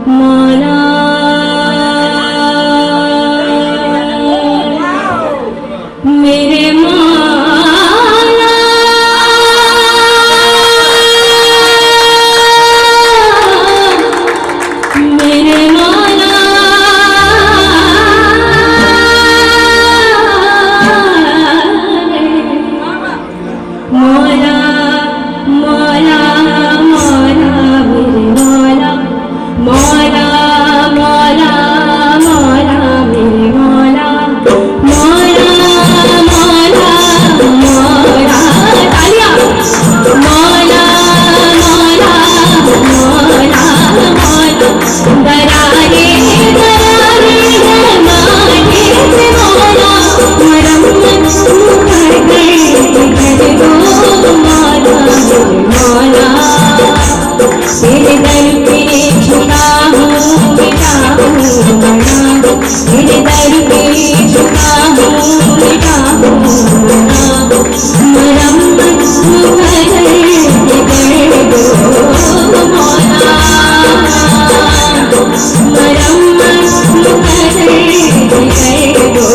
मौला मेरे मौला मेरे मौला मौला मौला मौला मेरे मौला मौला मौला मौला मेरे मौला मौला मौला मौला तालियां मौला मौला मौला मौला दरारे दरारे दरबारे से मौला मरम्मत कर गए घर को मौला मौला तेरे दर पे झुका हूँ बेटा हूँ बना तेरे दर पे झुका हूँ बेटा हूँ बना मरम्मत कर गए घर को मौला मरम्मत कर गए घर को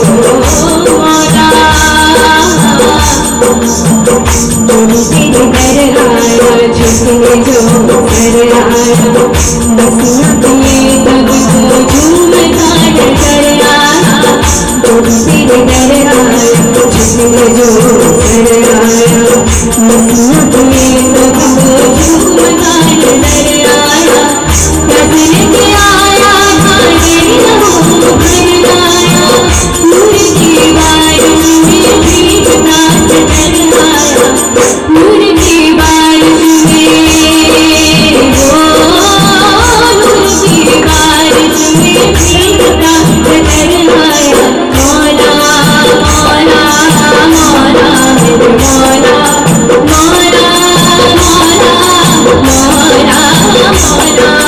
मौला तेरे दर आया झुकने जो घर आया नसिया पिए तब तो झूम काट कर आया तेरे दर आया झुकने जो घर आया नसिया पिए तब तो झूम काट कर आया कदर के आया भागे नमो घर आया नूर की बारिश में भीगता कर आया नूर की बारिश में नूर की बारिश में भीगता कर आया मौला मौला मौला मेरे मौला मौला मौला मौला मौला